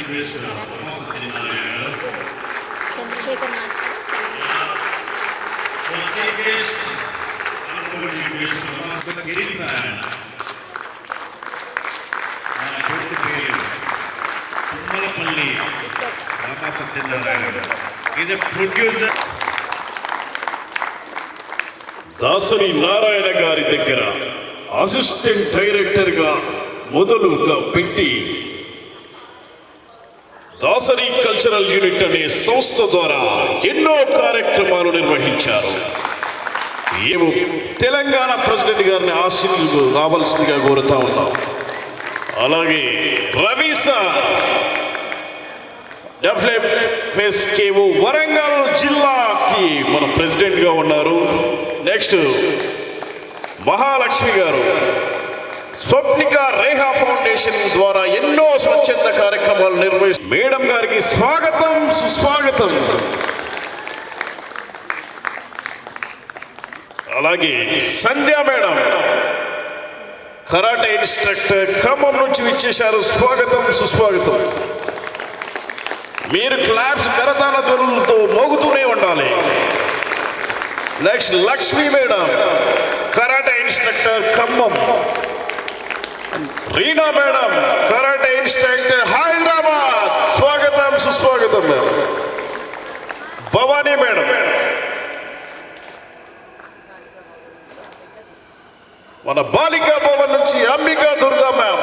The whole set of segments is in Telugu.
Chandrasekhar Tummalapalli Rama Satyanarayana is a producer. Dasari Narayana గారి దగ్గర అసిస్టెంట్ డైరెక్టర్గా మొదలుగా పెట్టి దాసరి కల్చరల్ యూనిట్ అనే సంస్థ ద్వారా ఎన్నో కార్యక్రమాలు నిర్వహించారు. ఏమో తెలంగాణ ప్రెసిడెంట్ గారిని ఆశీర్లు రావాల్సిందిగా కోరుతా ఉన్నాం. అలాగే రవి సార్ డబ్ల్యూఎఫ్ఎస్కేఓ వరంగల్ జిల్లాకి మన ప్రెసిడెంట్గా ఉన్నారు. నెక్స్ట్ మహాలక్ష్మి గారు స్వప్నిక రేహా ఫౌండేషన్ ద్వారా ఎన్నో స్వచ్ఛంద కార్యక్రమాలు నిర్వహిస్తారు. మేడం గారికి స్వాగతం, సుస్వాగతం. అలాగే సంధ్య మేడం కరాటే ఇన్స్ట్రక్టర్ ఖమ్మం నుంచి విచ్చేశారు. స్వాగతం, సుస్వాగతం. మీరు క్లాప్స్ కరతాళ ధ్వనులతో మోగుతూనే ఉండాలి. Next Lakshmi madam karate instructor Khammam. Reena madam karate instructor Hyderabad. స్వాగతం, సుస్వాగతం మేడం. భవానీ మేడం మన బాలికా భవన్ నుంచి అంబికా దుర్గా మ్యామ్.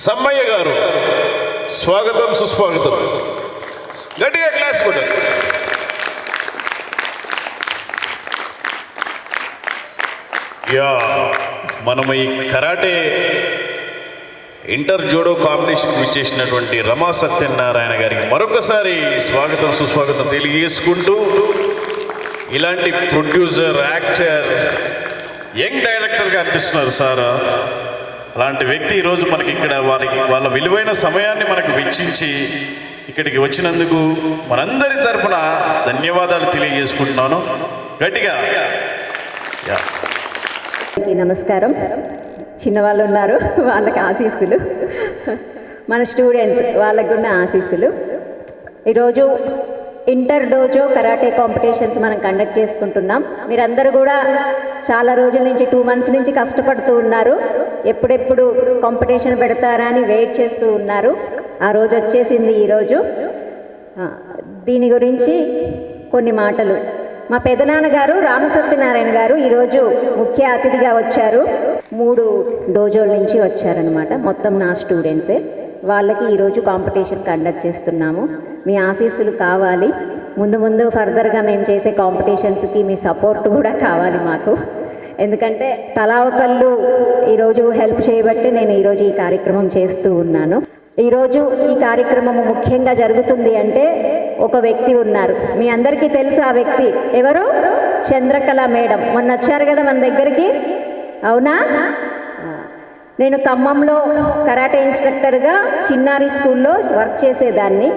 సమ్మయ్య గారు స్వాగతం, సుస్వాగతం. గట్టిగా క్లాప్స్ కూడా. మనం ఈ కరాటే ఇంటర్ జోడో కాంపిటీషన్ ఇచ్చేసినటువంటి రమా సత్యనారాయణ గారికి మరొకసారి స్వాగతం, సుస్వాగతం తెలియజేసుకుంటూ, ఇలాంటి ప్రొడ్యూసర్, యాక్టర్, యంగ్ డైరెక్టర్గా అనిపిస్తున్నారు సార్. అలాంటి వ్యక్తి ఈరోజు మనకి ఇక్కడ వాళ్ళ విలువైన సమయాన్ని మనకు వెచ్చించి ఇక్కడికి వచ్చినందుకు మనందరి తరఫున ధన్యవాదాలు తెలియజేసుకుంటున్నాను గట్టిగా. నమస్కారం. చిన్నవాళ్ళు ఉన్నారు, వాళ్ళకి ఆశీస్సులు. మన స్టూడెంట్స్ వాళ్ళకు ఉన్న ఆశీస్సులు. ఈరోజు ఇంటర్ డోజో కరాటే కాంపిటీషన్స్ మనం కండక్ట్ చేసుకుంటున్నాం. మీరందరూ కూడా చాలా రోజుల నుంచి 2 months నుంచి కష్టపడుతూ ఉన్నారు. ఎప్పుడెప్పుడు కాంపిటీషన్ పెడతారా అని వెయిట్ చేస్తూ ఉన్నారు. ఆ రోజు వచ్చేసింది ఈరోజు. దీని గురించి కొన్ని మాటలు. మా పెదనాన్నగారు రామసత్యనారాయణ గారు ఈరోజు ముఖ్య అతిథిగా వచ్చారు. 3 డోజోల నుంచి వచ్చారనమాట. మొత్తం నా స్టూడెంట్సే. వాళ్ళకి ఈరోజు కాంపిటీషన్ కండక్ట్ చేస్తున్నాము. మీ ఆశీస్సులు కావాలి. ముందు ముందు ఫర్దర్గా మేము చేసే కాంపిటీషన్స్కి మీ సపోర్ట్ కూడా కావాలి మాకు. ఎందుకంటే తలా ఒకళ్ళు ఈరోజు హెల్ప్ చేయబట్టి నేను ఈరోజు ఈ కార్యక్రమం చేస్తూ ఉన్నాను. ఈరోజు ఈ కార్యక్రమం ముఖ్యంగా జరుగుతుంది అంటే ఒక వ్యక్తి ఉన్నారు. మీ అందరికీ తెలుసు ఆ వ్యక్తి ఎవరు? చంద్రకళ మేడం. మొన్న వచ్చారు కదా మన దగ్గరికి, అవునా? నేను ఖమ్మంలో కరాటే ఇన్స్ట్రక్టర్గా చిన్నారి స్కూల్లో వర్క్ చేసేదాన్ని.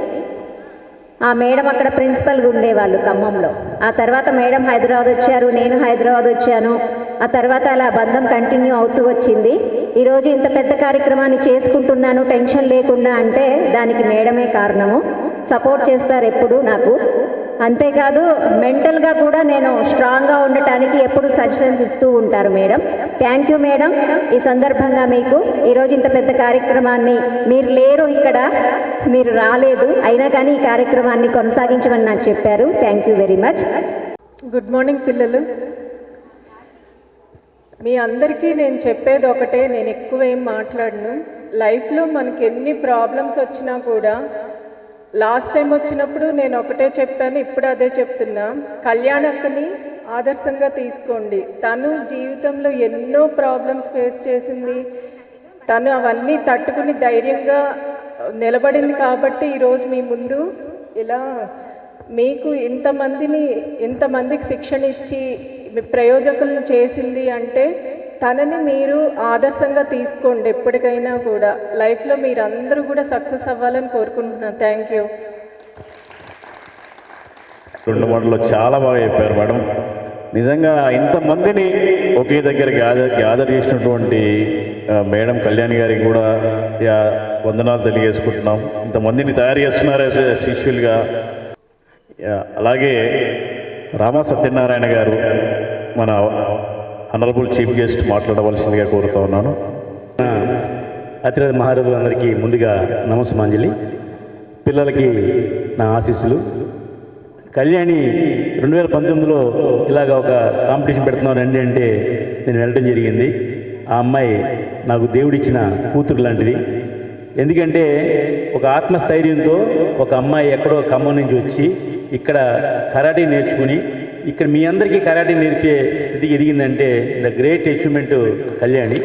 ఆ మేడం అక్కడ ప్రిన్సిపల్గా ఉండేవాళ్ళు ఖమ్మంలో. ఆ తర్వాత మేడం హైదరాబాద్ వచ్చారు, నేను హైదరాబాద్ వచ్చాను. ఆ తర్వాత అలా బంధం కంటిన్యూ అవుతూ వచ్చింది. ఈరోజు ఇంత పెద్ద కార్యక్రమాన్ని చేసుకుంటున్నాను టెన్షన్ లేకుండా అంటే దానికి మేడమే కారణము. సపోర్ట్ చేస్తారు ఎప్పుడు నాకు. అంతేకాదు మెంటల్గా కూడా నేను స్ట్రాంగ్గా ఉండటానికి ఎప్పుడు సజెషన్స్ ఇస్తూ ఉంటారు మేడం. Thank you madam. ఈ సందర్భంగా మీకు ఈరోజు ఇంత పెద్ద కార్యక్రమాన్ని, మీరు లేరు ఇక్కడ, మీరు రాలేదు, అయినా కానీ ఈ కార్యక్రమాన్ని కొనసాగించమని నాకు చెప్పారు. Thank you very much. Good morning పిల్లలు. మీ అందరికీ నేను చెప్పేది ఒకటే, నేను ఎక్కువ ఏం మాట్లాడను. లైఫ్లో మనకి ఎన్ని ప్రాబ్లమ్స్ వచ్చినా కూడా లాస్ట్ టైం వచ్చినప్పుడు నేను ఒకటే చెప్పాను, ఇప్పుడు అదే చెప్తున్నా. కళ్యాణక్కని ఆదర్శంగా తీసుకోండి. తను జీవితంలో ఎన్నో ప్రాబ్లమ్స్ ఫేస్ చేసింది. తను అవన్నీ తట్టుకుని ధైర్యంగా నిలబడింది కాబట్టి ఈరోజు మీ ముందు ఇలా మీకు ఇంతమందికి శిక్షణ ఇచ్చి ప్రయోజకులను చేసింది అంటే తనని మీరు ఆదర్శంగా తీసుకోండి. ఎప్పటికైనా కూడా లైఫ్లో మీరు అందరూ కూడా సక్సెస్ అవ్వాలని కోరుకుంటున్నాను. Thank you. 2 మాటల్లో చాలా బాగా చెప్పారు మేడం. నిజంగా ఇంతమందిని ఒకే దగ్గర గ్యాదర్ చేసినటువంటి మేడం కళ్యాణి గారికి కూడా వందనాలు తెలియజేసుకుంటున్నాం. ఇంతమందిని తయారు చేస్తున్నారు శిష్యులుగా. అలాగే రామా సత్యనారాయణ గారు మన ఆనరబుల్ చీఫ్ గెస్ట్ మాట్లాడవలసిందిగా కోరుతా ఉన్నాను. అతిరథ మహారథులందరికీ ముందుగా నమస్సుమాంజలి. పిల్లలకి నా ఆశీస్సులు. కళ్యాణి 2019లో ఇలాగ ఒక కాంపిటీషన్ పెడుతున్నాం రండి అంటే నేను వెళ్ళడం జరిగింది. ఆ అమ్మాయి నాకు దేవుడిచ్చిన కూతురు లాంటిది. ఎందుకంటే ఒక ఆత్మస్థైర్యంతో ఒక అమ్మాయి ఎక్కడో ఖమ్మం నుంచి వచ్చి ఇక్కడ కరాటే నేర్చుకుని ఇక్కడ మీ అందరికీ కరాటే నేర్పే స్థితికి ఎదిగిందంటే ద గ్రేట్ అచీవ్మెంట్ కళ్యాణి.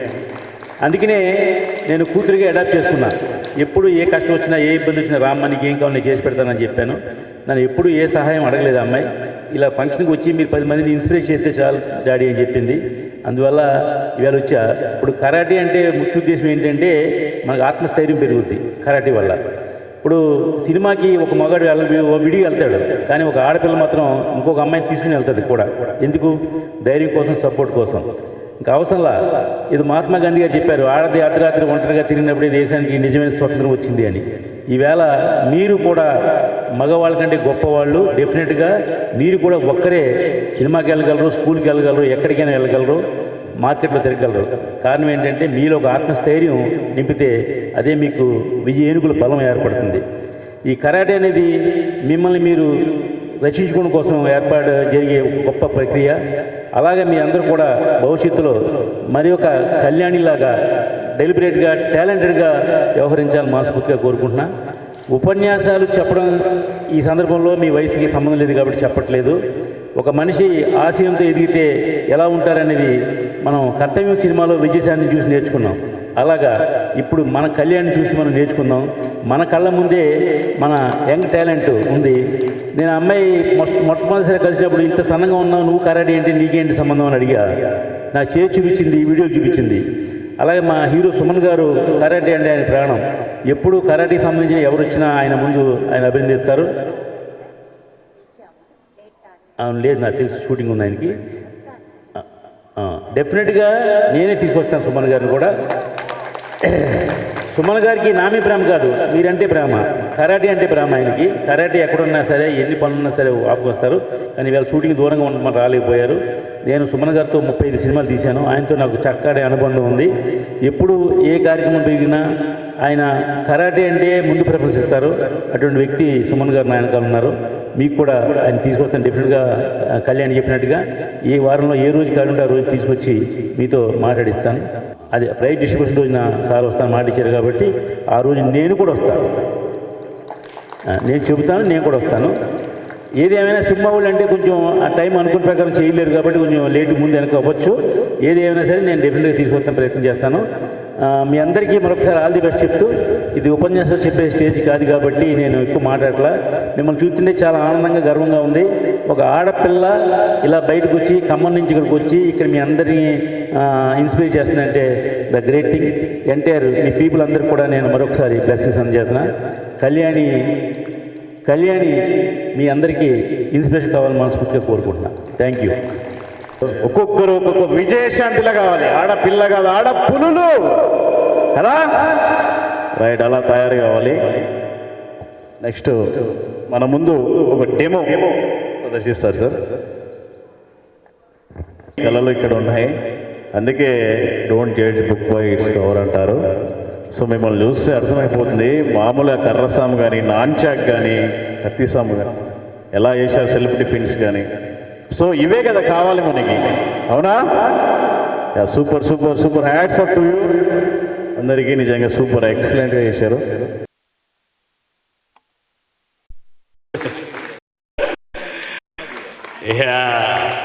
అందుకనే నేను కూతురిగా అడాప్ట్ చేసుకున్నా. ఎప్పుడు ఏ కష్టం వచ్చినా ఏ ఇబ్బంది వచ్చినా రామ్మానికి ఏం కావాలో నేను చేసి పెడతానని చెప్పాను. నన్ను ఎప్పుడు ఏ సహాయం అడగలేదు అమ్మాయి. ఇలా ఫంక్షన్కి వచ్చి మీరు 10 మందిని ఇన్స్పిరేట్ చేస్తే చాలు డాడీ అని చెప్పింది. అందువల్ల ఇవాళ వచ్చా. ఇప్పుడు కరాటే అంటే ముఖ్య ఉద్దేశం ఏంటంటే మనకు ఆత్మస్థైర్యం పెరుగుద్ది కరాటే వల్ల. ఇప్పుడు సినిమాకి ఒక మగాడు విడిగా వెళ్తాడు, కానీ ఒక ఆడపిల్ల మాత్రం ఇంకొక అమ్మాయిని తీసుకుని వెళ్తుంది కూడా. ఎందుకు? ధైర్యం కోసం, సపోర్ట్ కోసం. ఇంకా అవసరంలా. ఇది మహాత్మా గాంధీ గారు చెప్పారు, ఆడది అర్ధరాత్రి ఒంటరిగా తిరిగినప్పుడే దేశానికి నిజమైన స్వతంత్రం వచ్చింది అని. ఈవేళ మీరు కూడా మగవాళ్ళ కంటే గొప్పవాళ్ళు. డెఫినెట్గా మీరు కూడా ఒక్కరే సినిమాకి వెళ్ళగలరు, స్కూల్కి వెళ్ళగలరు, ఎక్కడికైనా వెళ్ళగలరు, మార్కెట్లో తిరగలరు. కారణం ఏంటంటే మీలో ఒక ఆత్మస్థైర్యం నింపితే అదే మీకు 1000 ఏనుగుల బలం ఏర్పడుతుంది. ఈ కరాటే అనేది మిమ్మల్ని మీరు రక్షించుకోవడం కోసం జరిగే గొప్ప ప్రక్రియ. అలాగే మీ అందరూ కూడా భవిష్యత్తులో మరి ఒక కళ్యాణిలాగా డెలిబరేట్గా టాలెంటెడ్గా వ్యవహరించాలని మనస్ఫూర్తిగా కోరుకుంటున్నా. ఉపన్యాసాలు చెప్పడం ఈ సందర్భంలో మీ వయసుకి సంబంధం లేదు కాబట్టి చెప్పట్లేదు. ఒక మనిషి ఆశయంతో ఎదిగితే ఎలా ఉంటారనేది మనం కర్తవ్యం సినిమాలో విజయశాంతిని చూసి నేర్చుకున్నాం. అలాగా ఇప్పుడు మన కళ్యాణ్ని చూసి మనం నేర్చుకుందాం. మన కళ్ళ ముందే మన యంగ్ టాలెంట్ ఉంది. నేను అమ్మాయి మొట్టమొదటిసారి కలిసినప్పుడు ఇంత సన్నంగా ఉన్నావు, నువ్వు కరాటే ఏంటి, నీకేంటి సంబంధం అని అడిగా. నాకు చేసి చూపించింది, వీడియోలు చూపించింది. అలాగే మా హీరో సుమన్ గారు కరాటే అంటే ఆయన ప్రాణం. ఎప్పుడు కరాటీకి సంబంధించిన ఎవరు వచ్చినా ఆయన ముందు ఆయన అభినందిస్తారు. లేదు, నాకు తెలిసి షూటింగ్ ఉంది ఆయనకి. డెఫినెట్గా నేనే తీసుకొస్తాను సుమన్ గారిని కూడా. సుమన్ గారికి నామే ప్రేమ కాదు, మీరంటే ప్రేమ. కరాటే అంటే ప్రేమ ఆయనకి. కరాటే ఎక్కడున్నా సరే, ఎన్ని పనులున్నా సరే ఆపుకొస్తారు. కానీ వీళ్ళ షూటింగ్ దూరంగా ఉండమని రాలేకపోయారు. నేను సుమన్ గారితో 35 సినిమాలు తీశాను. ఆయనతో నాకు చక్కటి అనుబంధం ఉంది. ఎప్పుడు ఏ కార్యక్రమం పెరిగినా ఆయన కరాటే అంటే ముందు ప్రిఫరెన్స్ ఇస్తారు. అటువంటి వ్యక్తి సుమన్ గారు నా వెనకాల ఉన్నారు. మీకు కూడా ఆయన తీసుకొస్తాను డెఫినెట్గా. కళ్యాణ్ చెప్పినట్టుగా ఏ వారంలో ఏ రోజు కాకుండా ఆ రోజు తీసుకొచ్చి మీతో మాట్లాడిస్తాను. అది ఫ్లైట్ డిస్ట్రిబ్యూషన్ రోజున సార్ వస్తాను మాట ఇచ్చారు కాబట్టి ఆ రోజు నేను కూడా వస్తాను. నేను చెబుతాను, నేను కూడా వస్తాను. ఏది ఏమైనా సినిమా వాళ్ళు అంటే కొంచెం ఆ టైం అనుకున్న ప్రకారం చేయలేరు కాబట్టి కొంచెం లేట్ ముందు వెనక అవ్వచ్చు. ఏది ఏమైనా సరే నేను డెఫినెట్గా తీసుకొస్తాను, ప్రయత్నం చేస్తాను. మీ అందరికీ మరొకసారి ఆల్ ది బెస్ట్ చెప్తూ, ఇది ఉపన్యాసాలు చెప్పే స్టేజ్ కాదు కాబట్టి నేను ఎక్కువ మాట్లాడట్లా. మిమ్మల్ని చూస్తుంటే చాలా ఆనందంగా, గర్వంగా ఉంది. ఒక ఆడపిల్ల ఇలా బయటకు వచ్చి ఖమ్మం నుంచి ఇక్కడికి వచ్చి ఇక్కడ మీ అందరినీ ఇన్స్పైర్ చేస్తుందంటే the great thing. Entire me people అందరికీ కూడా నేను మరొకసారి బ్లెస్సింగ్స్ అందజేస్తున్నా. కళ్యాణి మీ అందరికీ ఇన్స్పిరేషన్ కావాలని మనస్ఫూర్తిగా కోరుకుంటున్నా. Thank you. ఒక్కొక్కరు ఒక్కొక్క విజయశాంతిలా కావాలి. ఆడపిల్ల కాదు, ఆడపులులు కదా, రైట్, అలా తయారు కావాలి. నెక్స్ట్ మన ముందు ఒక డెమో ప్రదర్శిస్తారు సార్. కళలు ఇక్కడ ఉన్నాయి, అందుకే don't judge book by its cover అంటారు. సో మిమ్మల్ని చూస్తే అర్థమైపోతుంది. మామూలుగా కర్రసాము కానీ, నాన్చాక్ కానీ, కత్తిసాము కానీ ఎలా చేశారు, సెల్ఫ్ డిఫెన్స్ కానీ. సో ఇవే కదా కావాలి మనకి, అవునా? Super super super, hats off to you అందరికీ. నిజంగా సూపర్, ఎక్సలెంట్గా చేశారు.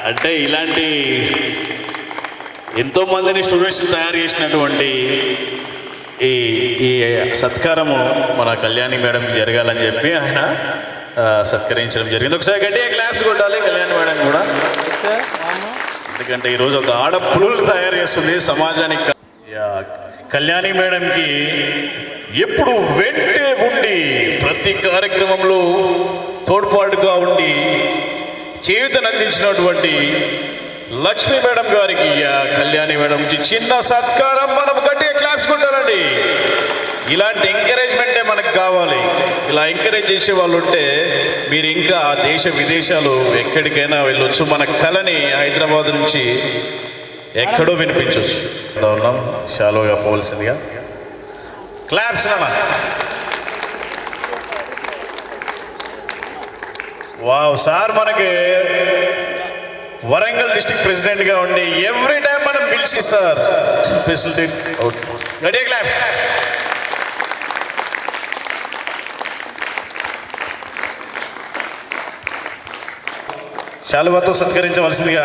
అంటే ఇలాంటి ఎంతోమందిని స్టూడెంట్స్ని తయారు చేసినటువంటి ఈ సత్కారము మన కళ్యాణి మేడంకి జరగాలని చెప్పి ఆయన సత్కరించడం జరిగింది. ఒకసారి గట్టిగా క్లాప్స్ కొట్టాలి కళ్యాణి మేడం కూడా. ఎందుకంటే ఈరోజు ఒక ఆడపులులు తయారు చేస్తుంది సమాజానికి. కళ్యాణి మేడంకి ఎప్పుడు వెంటే ఉండి ప్రతి కార్యక్రమంలో తోడ్పాటుగా ఉండి చేయూతనందించినటువంటి లక్ష్మీ మేడం గారికి కళ్యాణి మేడం నుంచి చిన్న సత్కారం. మనం గట్టిగా క్లాప్స్ కొట్టాలండి. ఇలాంటి ఎంకరేజ్మెంటే మనకు కావాలి. ఇలా ఎంకరేజ్ చేసే వాళ్ళు ఉంటే మీరు ఇంకా దేశ విదేశాలు ఎక్కడికైనా వెళ్ళొచ్చు. మన కళని హైదరాబాద్ నుంచి ఎక్కడో వినిపించవచ్చు. ఉన్నాం షాలోగా పోవలసిందిగా క్లాప్స్ అన్న. వావ్ సార్ మనకి వరంగల్ డిస్ట్రిక్ట్ ప్రెసిడెంట్గా ఉండి ఎవ్రీ టైం మనం పిలిచి sir facility. Okay ready claps. శాలువాతో సత్కరించవలసిందిగా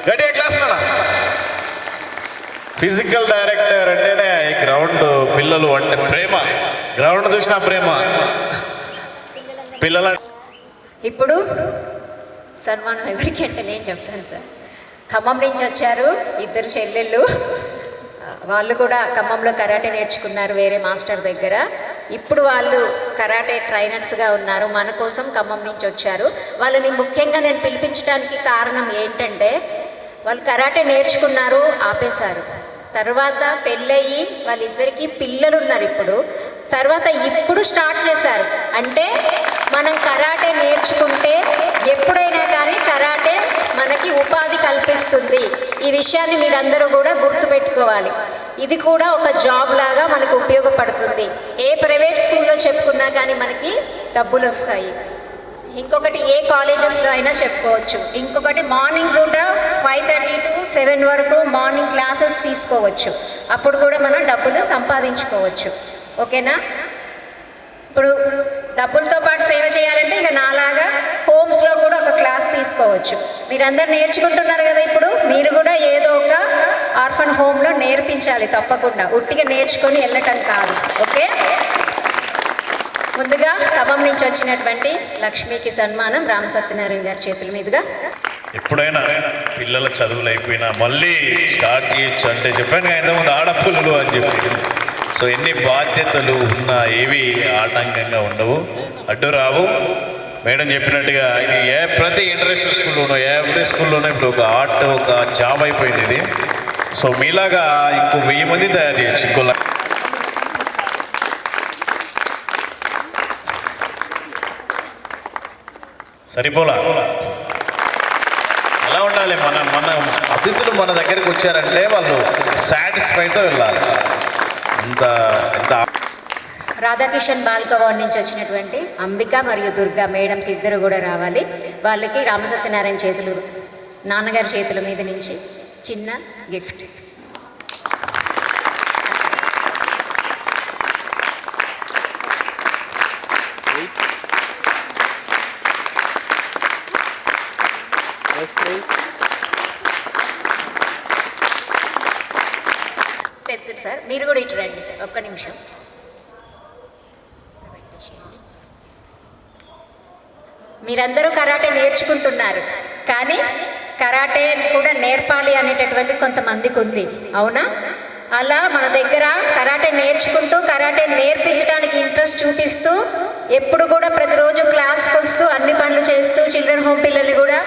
గట్టిగా క్లాస్ అన్న. ఫిజికల్ డైరెక్టర్ అంటేనే గ్రౌండ్, పిల్లలు అంటే ప్రేమ, గ్రౌండ్ చూసిన ప్రేమ పిల్లల. ఇప్పుడు సన్మానం ఎవరికి అంటే నేను చెప్తాను సార్. ఖమ్మం నుంచి వచ్చారు ఇద్దరు చెల్లెళ్ళు. వాళ్ళు కూడా ఖమ్మంలో కరాటే నేర్చుకున్నారు వేరే మాస్టర్ దగ్గర. ఇప్పుడు వాళ్ళు కరాటే ట్రైనర్స్గా ఉన్నారు. మన కోసం ఖమ్మం నుంచి వచ్చారు. వాళ్ళని ముఖ్యంగా నేను పిలిపించడానికి కారణం ఏంటంటే వాళ్ళు కరాటే నేర్చుకున్నారు, ఆపేశారు. తర్వాత పెళ్ళయి వాళ్ళిద్దరికీ పిల్లలు ఉన్నారు ఇప్పుడు. తర్వాత ఇప్పుడు స్టార్ట్ చేశారు. అంటే మనం కరాటే నేర్చుకుంటే ఎప్పుడైనా కానీ కరాటే మనకి ఉపాధి కల్పిస్తుంది. ఈ విషయాన్ని మీరందరూ కూడా గుర్తుపెట్టుకోవాలి. ఇది కూడా ఒక జాబ్ లాగా మనకు ఉపయోగపడుతుంది. ఏ ప్రైవేట్ స్కూల్లో చెప్పుకున్నా కానీ మనకి డబ్బులు వస్తాయి. ఇంకొకటి ఏ కాలేజెస్లో అయినా చెప్పుకోవచ్చు. ఇంకొకటి మార్నింగ్ పూట 5:30 to 7 వరకు మార్నింగ్ క్లాసెస్ తీసుకోవచ్చు. అప్పుడు కూడా మనం డబ్బులు సంపాదించుకోవచ్చు. ఓకేనా? ఇప్పుడు డబ్బులతో పాటు సేవ చేయాలంటే ఇక నాలాగా హోమ్స్లో కూడా ఒక క్లాస్ తీసుకోవచ్చు. మీరందరూ నేర్చుకుంటున్నారు కదా. ఇప్పుడు మీరు కూడా ఏదో ఒక ఆర్ఫన్ హోమ్లో నేర్పించాలి తప్పకుండా. ఉట్టిగా నేర్చుకొని వెళ్ళటం కాదు. ఓకే? ముందుగా ఖమ్మం నుంచి వచ్చినటువంటి లక్ష్మికి సన్మానం రామ సత్యనారాయణ గారి చేతుల మీదుగా. ఎప్పుడైనా పిల్లల చదువులు అయిపోయినా మళ్ళీ స్టార్ట్ చేయొచ్చు అంటే చెప్పాను కదా ఇంతకుముందు ఆడపిల్లలు అని చెప్పి. సో ఎన్ని బాధ్యతలు ఉన్నా ఏవి ఆటంకంగా ఉండవు, అడ్డు రావు. మేడం చెప్పినట్టుగా ఇది ప్రతి ఇంటర్నేషనల్ స్కూల్లోనూ ఎవ్రీ స్కూల్లోనూ ఇప్పుడు ఒక ఆర్ట్, ఒక జాబ్ అయిపోయింది ఇది. సో మీలాగా ఇంకో 1000 మంది తయారు చేయొచ్చు. ఇంకో సరిపోలా. ఎలా ఉండాలి? మన అతిథులు మన దగ్గరికి వచ్చారంటే వాళ్ళు సాటిస్ఫైతో వెళ్ళాలి. అంత రాధాకిషన్ బాలిక వార్డ్ నుంచి వచ్చినటువంటి అంబిక మరియు దుర్గా మేడమ్స్ ఇద్దరు కూడా రావాలి. వాళ్ళకి రామసత్యనారాయణ చేతులు, నాన్నగారి చేతుల మీద నుంచి చిన్న గిఫ్ట్. తెత్తులు సార్, మీరు కూడా ఇటు రండి సార్, ఒక్క నిమిషం. మీరందరూ కరాటే నేర్చుకుంటున్నారు, కానీ కరాటే కూడా నేర్పాలి అనేటటువంటి కొంతమందికి ఉంది. అవునా? అలా మన దగ్గర కరాటే నేర్చుకుంటూ కరాటే నేర్పించడానికి ఇంట్రెస్ట్ చూపిస్తూ ఎప్పుడు కూడా ప్రతిరోజు క్లాస్కి వస్తూ అన్ని పనులు చేస్తూ చిల్డ్రన్ హోమ్ పిల్లల్ని కూడా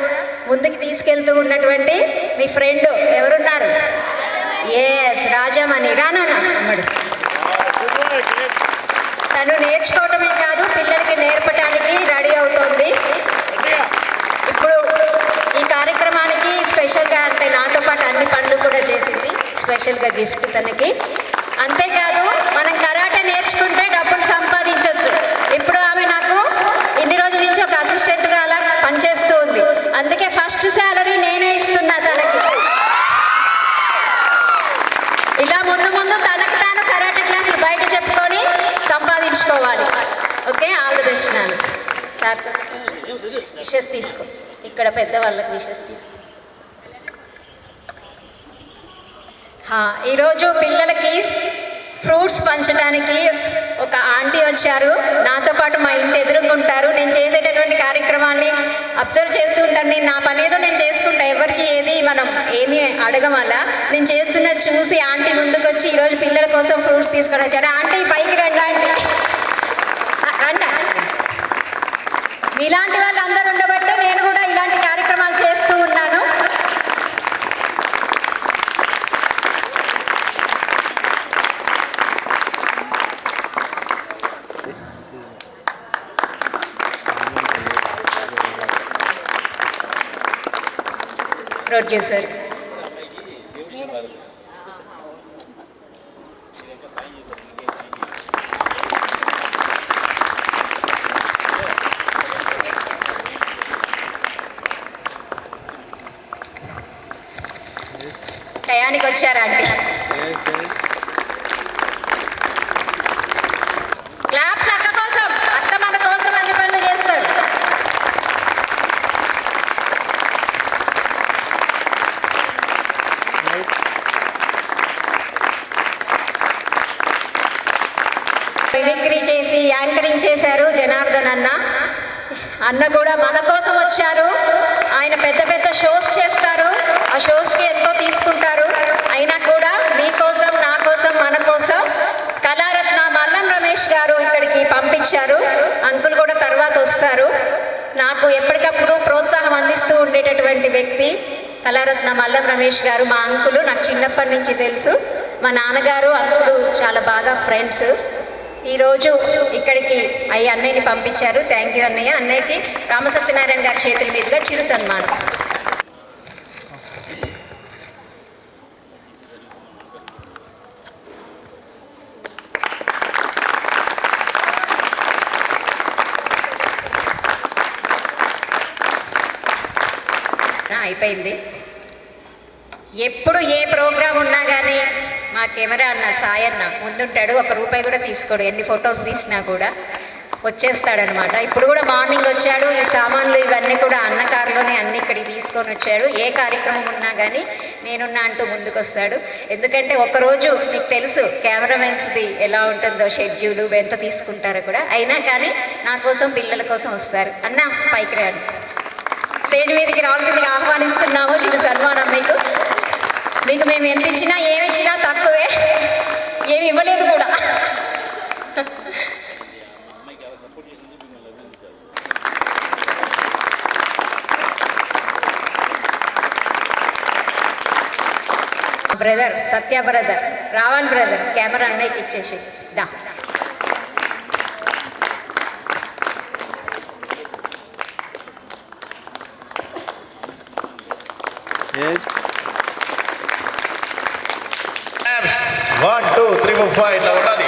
ముందుకు తీసుకెళ్తూ ఉన్నటువంటి మీ ఫ్రెండ్ ఎవరున్నారు? ఎస్, రాజామణి. రానా అమ్మడు. తను నేర్చుకోవటమే కాదు పిల్లలకి నేర్పడానికి రెడీ అవుతోంది. ఇప్పుడు ఈ కార్యక్రమానికి స్పెషల్గా అంటే నాతో పాటు అన్ని పనులు కూడా చేసింది. స్పెషల్గా గిఫ్ట్ తనకి. అంతేకాదు మనం కరాటే నేర్చుకుంటే డబ్బులు సంపాదించవచ్చు. ఇప్పుడు ఆమె నాకు ఇన్ని రోజుల నుంచి ఒక అసిస్టెంట్గా అలా పనిచేస్తూ ఉంది. అందుకే ఫస్ట్ శాలరీ నేనే ఇస్తున్నా తనకి. ఇలా ముందు ముందు తనకు తాను కరాటే క్లాసులు బయట చెప్పుకొని సంపాదించుకోవాలి. ఓకే, ఆల్ ది బెస్ట్ నాన్న. సార్ విషెస్ తీసుకో, ఇక్కడ పెద్దవాళ్ళకి విషెస్ తీసుకో. ఈరోజు పిల్లలకి ఫ్రూట్స్ పంచడానికి ఒక ఆంటీ వచ్చారు. నాతో పాటు మా ఇంటి ఎదురుకుంటారు. నేను చేసేటటువంటి కార్యక్రమాన్ని అబ్జర్వ్ చేస్తూ ఉంటాను. నేను నా పని ఏదో నేను చేసుకుంటా, ఎవరికి ఏది మనం ఏమీ అడగం. అలా నేను చేస్తున్నది చూసి ఆంటీ ముందుకు వచ్చి ఈరోజు పిల్లల కోసం ఫ్రూట్స్ తీసుకొని వచ్చారు. ఆంటీ పైకి రండి, ఆంటీ రండి. మీలాంటి వాళ్ళు అందరూ ఉండబట్టే నేను కూడా ఇలాంటి కార్యక్రమాలు చేస్తూ ఉన్నాను. ప్రొడ్యూసర్ టయానికి వచ్చారా అండి? క్లాప్స్ అక్క కోసం, అక్క మన కోసం అన్ని పనులు చేస్తారు. మిమిక్రీ చేసి యాంకరింగ్ చేశారు జనార్దన్ అన్న కూడా మన కోసం వచ్చారు. ఆయన పెద్ద పెద్ద షోస్ చేస్తారు, ఆ షోస్కి ఎంతో తీసుకుంటారు. అయినా కూడా మీకోసం, నా కోసం, మన కోసం కళారత్న మల్లం రమేష్ గారు ఇక్కడికి పంపించారు. అంకుల్ కూడా తర్వాత వస్తారు. నాకు ఎప్పటికప్పుడు ప్రోత్సాహం అందిస్తూ ఉండేటటువంటి వ్యక్తి కళారత్న మల్లం రమేష్ గారు. మా అంకులు నాకు చిన్నప్పటి నుంచి తెలుసు. మా నాన్నగారు అంకులు చాలా బాగా ఫ్రెండ్స్. ఈరోజు ఇక్కడికి అన్నయ్యని పంపించారు. థ్యాంక్ యూ అన్నయ్య. అన్నయ్యకి రామసత్యనారాయణ గారి చేతుల మీదుగా చిరు సన్మానం. అయిపోయింది. ఎప్పుడు ఏ ప్రోగ్రాం ఉన్నా కానీ మా కెమెరా అన్న సాయన్న ముందుంటాడు. ₹1 కూడా తీసుకోడు. ఎన్ని ఫొటోస్ తీసినా కూడా వచ్చేస్తాడనమాట. ఇప్పుడు కూడా మార్నింగ్ వచ్చాడు. ఈ సామాన్లు ఇవన్నీ కూడా అన్న కారులోనే అన్ని ఇక్కడికి తీసుకొని వచ్చాడు. ఏ కార్యక్రమం ఉన్నా కానీ నేనున్నా అంటూ ముందుకు వస్తాడు. ఎందుకంటే ఒకరోజు మీకు తెలుసు కెమెరామెన్స్ది ఎలా ఉంటుందో, షెడ్యూలు ఎంత తీసుకుంటారో కూడా. అయినా కానీ నా కోసం, పిల్లల కోసం వస్తారు. అన్న పైకి రాండి. స్టేజ్ మీదకి రావాల్సిందిగా ఆహ్వానిస్తున్నాము. చిన్న సన్మానం మీకు. మీకు మేము ఎంత ఇచ్చినా ఏమి ఇచ్చినా తక్కువే, ఏమి ఇవ్వలేదు కూడా. బ్రదర్ సత్య బ్రదర్, రావణ్ బ్రదర్, కెమెరా అన్నయ్యకి ఇచ్చేసి దా. One, two, three, four, five. ఇలా ఉండాలి.